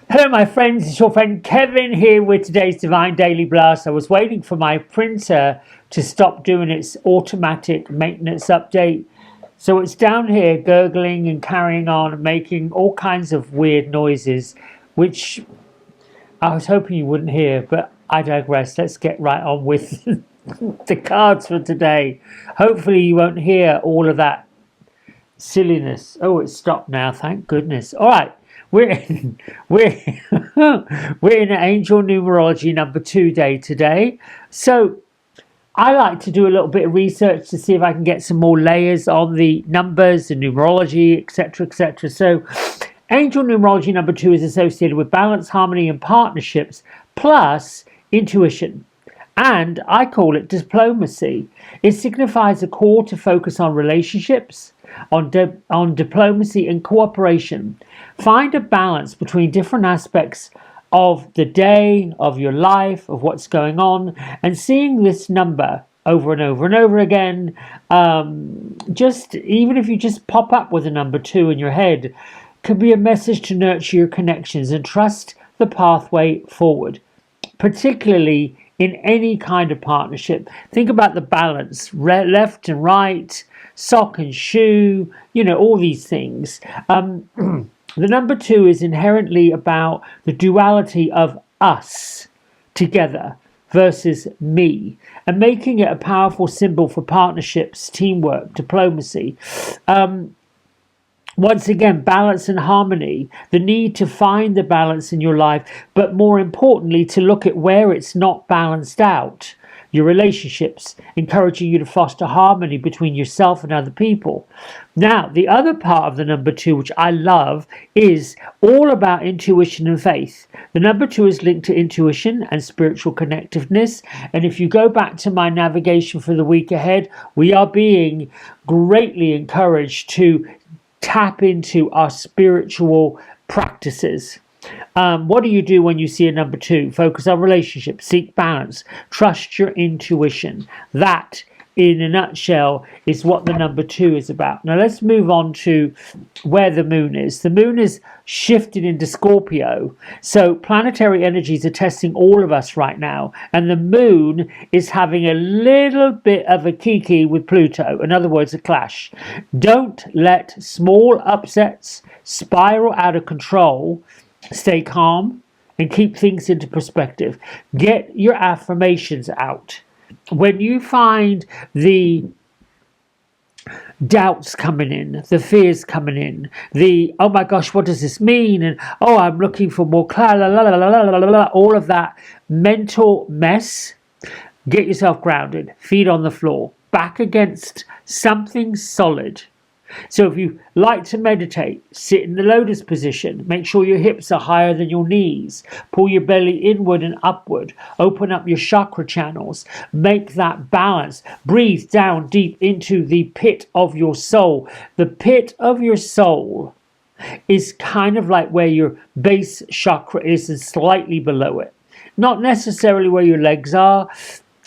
Hello, my friends. It's your friend Kevin here with today's Divine Daily Blast. I was waiting for my printer to stop doing its automatic maintenance update. So it's down here gurgling and carrying on and making all kinds of weird noises, which I was hoping you wouldn't hear, but I digress. Let's get right on with the cards for today. Hopefully, you won't hear all of that silliness. Oh, it's stopped now. Thank goodness. All right. We're in, we're we're in angel numerology number 2 day today. So I like to do a little bit of research to see if I can get some more layers on the numbers and numerology, etc., etc. So angel numerology number 2 is associated with balance, harmony, and partnerships, plus intuition. And I call it diplomacy. It signifies a call to focus on relationships, on diplomacy and cooperation. Find a balance between different aspects of the day, of your life, of what's going on, and seeing this number over and over and over again. Just even if you just pop up with a number 2 in your head, could be a message to nurture your connections and trust the pathway forward, particularly in any kind of partnership. Think about the balance, left and right, sock and shoe, all these things. The number 2 is inherently about the duality of us together versus me, and making it a powerful symbol for partnerships, teamwork, diplomacy. Once again, balance and harmony, the need to find the balance in your life, but more importantly, to look at where it's not balanced out. Your relationships, encouraging you to foster harmony between yourself and other people. Now, the other part of the number 2, which I love, is all about intuition and faith. The number 2 is linked to intuition and spiritual connectiveness. And if you go back to my navigation for the week ahead, we are being greatly encouraged to tap into our spiritual practices. What do you do when you see a number 2? Focus on relationships, seek balance, trust your intuition. That, in a nutshell, is what the number 2 is about. Now let's move on to where the moon is. The moon is shifted into Scorpio. So planetary energies are testing all of us right now. And the moon is having a little bit of a kiki with Pluto. In other words, a clash. Don't let small upsets spiral out of control. Stay calm and keep things into perspective. Get your affirmations out. When you find the doubts coming in, the fears coming in, the oh my gosh, what does this mean? And oh, I'm looking for more clarity, all of that mental mess, get yourself grounded, feet on the floor, back against something solid. So if you like to meditate, sit in the lotus position. Make sure your hips are higher than your knees. Pull your belly inward and upward. Open up your chakra channels. Make that balance. Breathe down deep into the pit of your soul. The pit of your soul is kind of like where your base chakra is and slightly below it. Not necessarily where your legs are.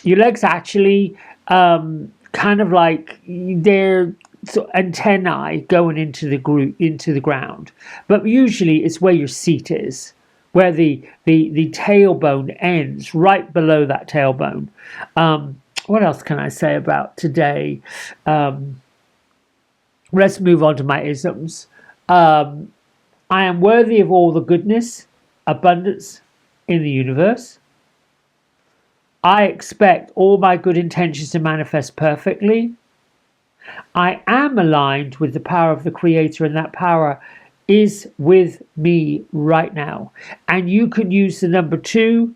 Your legs actually kind of like they're antennae going into the ground, but usually it's where your seat is, where the tailbone ends, right below that tailbone. What else can I say about today? Let's move on to my isms. I am worthy of all the goodness, abundance in the universe. I expect all my good intentions to manifest perfectly. I am aligned with the power of the Creator, and that power is with me right now. And you can use the number 2,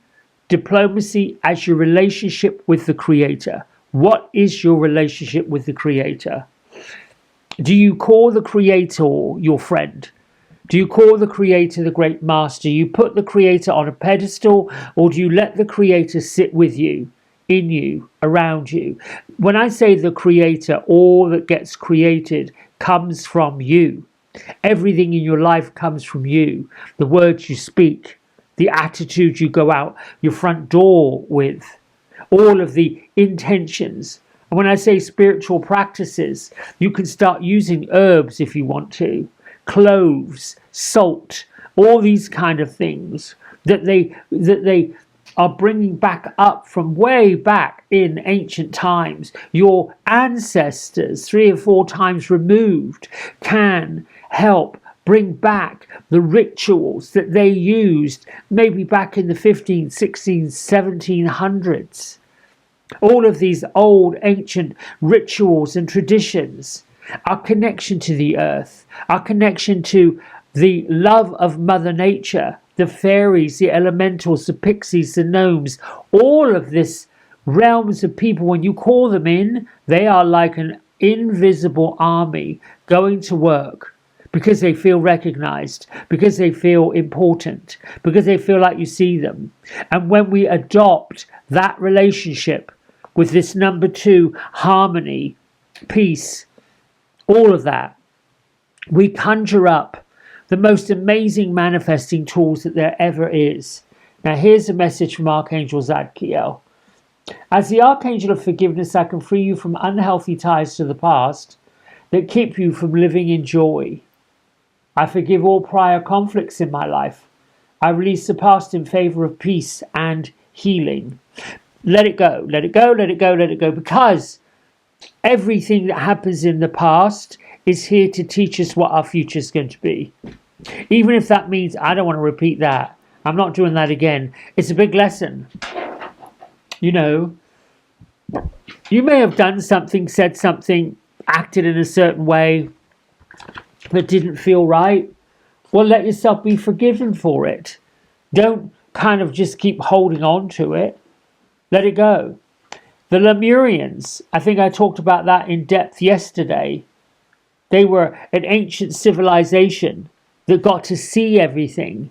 diplomacy, as your relationship with the Creator. What is your relationship with the Creator? Do you call the Creator your friend? Do you call the Creator the Great Master? You put the Creator on a pedestal, or do you let the Creator sit with you? In you, around you. When I say the Creator, all that gets created comes from you. Everything in your life comes from you. The words you speak, the attitude you go out your front door with, all of the intentions. And when I say spiritual practices, you can start using herbs if you want to, cloves, salt, all these kind of things that they are bringing back up from way back in ancient times. Your ancestors, 3 or 4 times removed, can help bring back the rituals that they used maybe back in the 15, 16, 1700s. All of these old ancient rituals and traditions, our connection to the earth, our connection to the love of Mother Nature, the fairies, the elementals, the pixies, the gnomes, all of this realms of people, when you call them in, they are like an invisible army going to work because they feel recognized, because they feel important, because they feel like you see them. And when we adopt that relationship with this number 2, harmony, peace, all of that, we conjure up the most amazing manifesting tools that there ever is. Now here's a message from Archangel Zadkiel. As the Archangel of Forgiveness, I can free you from unhealthy ties to the past that keep you from living in joy. I forgive all prior conflicts in my life. I release the past in favor of peace and healing. Let it go, let it go, let it go, let it go, because everything that happens in the past is here to teach us what our future is going to be. Even if that means I don't want to repeat that, I'm not doing that again. It's a big lesson. You know, you may have done something, said something, acted in a certain way that didn't feel right. Well, let yourself be forgiven for it. Don't kind of just keep holding on to it. Let it go. The Lemurians, I think I talked about that in depth yesterday. They were an ancient civilization that got to see everything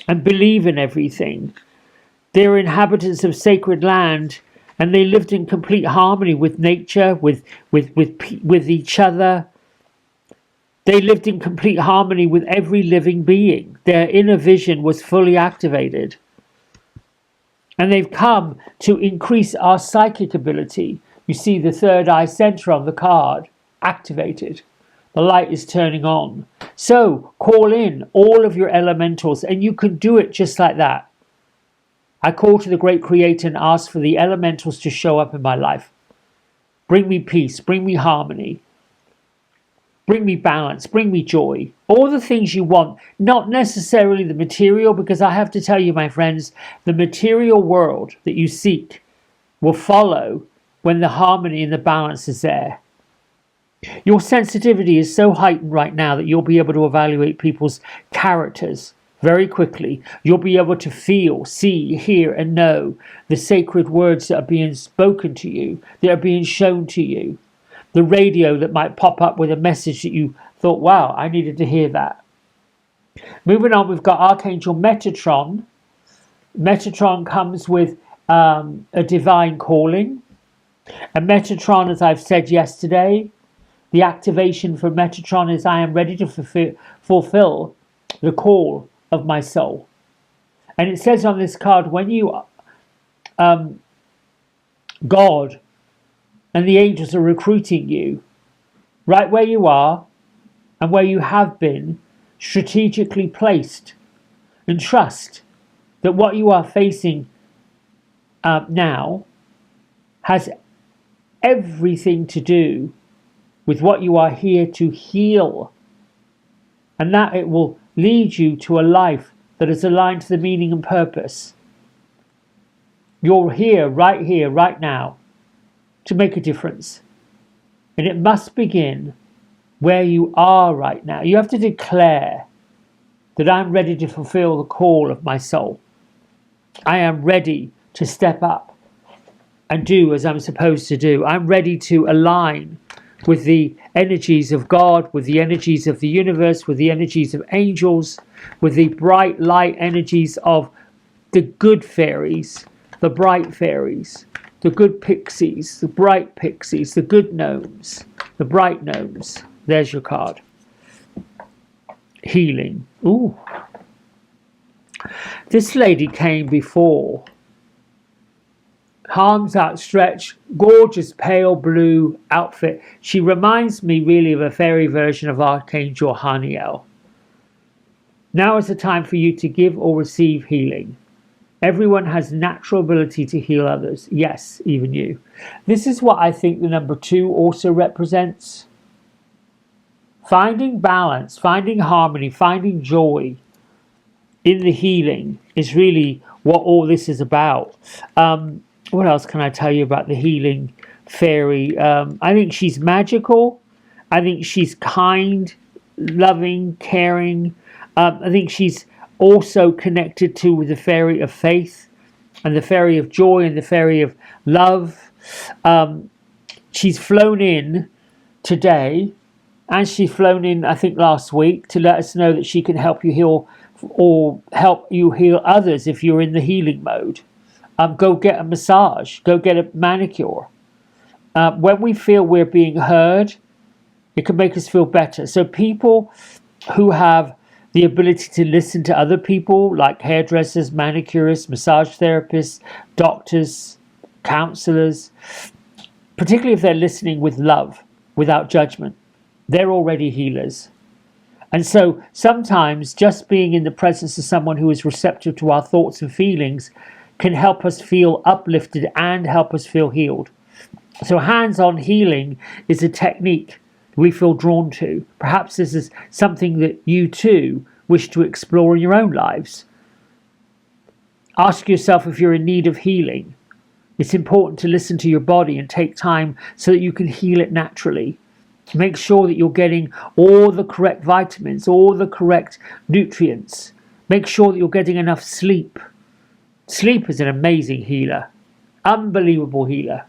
and believe in everything. They were inhabitants of sacred land, and they lived in complete harmony with nature, with each other. They lived in complete harmony with every living being. Their inner vision was fully activated. And they've come to increase our psychic ability. You see the third eye center on the card activated. The light is turning on. So call in all of your elementals, and you can do it just like that. I call to the great creator and ask for the elementals to show up in my life. Bring me peace, bring me harmony, bring me balance, bring me joy. All the things you want, not necessarily the material, because I have to tell you, my friends, the material world that you seek will follow when the harmony and the balance is there. Your sensitivity is so heightened right now that you'll be able to evaluate people's characters very quickly. You'll be able to feel, see, hear, and know the sacred words that are being spoken to you, that are being shown to you. The radio that might pop up with a message that you thought, wow, I needed to hear that. Moving on, we've got Archangel Metatron. Metatron comes with a divine calling. And Metatron, as I've said yesterday, the activation for Metatron is I am ready to fulfill the call of my soul. And it says on this card, when you, God and the angels are recruiting you, right where you are and where you have been, strategically placed, and trust that what you are facing now has everything to do with what you are here to heal, and that it will lead you to a life that is aligned to the meaning and purpose. You're here, right now, to make a difference. And it must begin where you are right now. You have to declare that I'm ready to fulfill the call of my soul. I am ready to step up and do as I'm supposed to do. I'm ready to align with the energies of God, with the energies of the universe, with the energies of angels, with the bright light energies of the good fairies, the bright fairies, the good pixies, the bright pixies, the good gnomes, the bright gnomes. There's your card. Healing. Ooh. This lady came before. Arms outstretched, gorgeous pale blue outfit. She reminds me really of a fairy version of Archangel Haniel. Now is the time for you to give or receive healing. Everyone has natural ability to heal others. Yes, even you. This is what I think the number 2 also represents. Finding balance, finding harmony, finding joy in the healing is really what all this is about. What else can I tell you about the healing fairy? I think she's magical. I think she's kind, loving, caring. I think she's also connected to the fairy of faith and the fairy of joy and the fairy of love. She's flown in today, and she's flown in, I think, last week to let us know that she can help you heal or help you heal others if you're in the healing mode. Go get a massage, go get a manicure. When we feel we're being heard, it can make us feel better. So people who have the ability to listen to other people, like hairdressers, manicurists, massage therapists, doctors, counselors, particularly if they're listening with love, without judgment, they're already healers. And so sometimes just being in the presence of someone who is receptive to our thoughts and feelings can help us feel uplifted and help us feel healed. So hands-on healing is a technique we feel drawn to. Perhaps this is something that you too wish to explore in your own lives. Ask yourself if you're in need of healing. It's important to listen to your body and take time so that you can heal it naturally. Make sure that you're getting all the correct vitamins, all the correct nutrients. Make sure that you're getting enough sleep. Sleep is an amazing healer, unbelievable healer.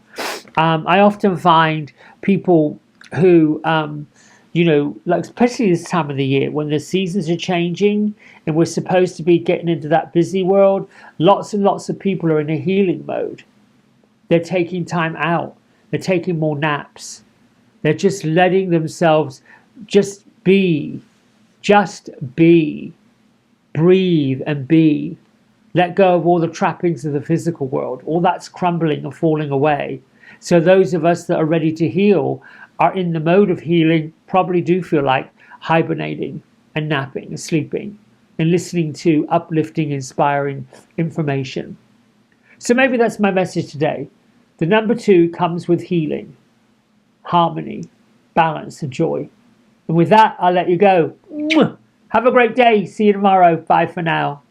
I often find people who, like especially this time of the year when the seasons are changing and we're supposed to be getting into that busy world, lots and lots of people are in a healing mode. They're taking time out. They're taking more naps. They're just letting themselves just be, breathe and be. Let go of all the trappings of the physical world. All that's crumbling and falling away. So those of us that are ready to heal are in the mode of healing, probably do feel like hibernating and napping and sleeping and listening to uplifting, inspiring information. So maybe that's my message today. The number 2 comes with healing, harmony, balance and joy. And with that, I'll let you go. Have a great day. See you tomorrow. Bye for now.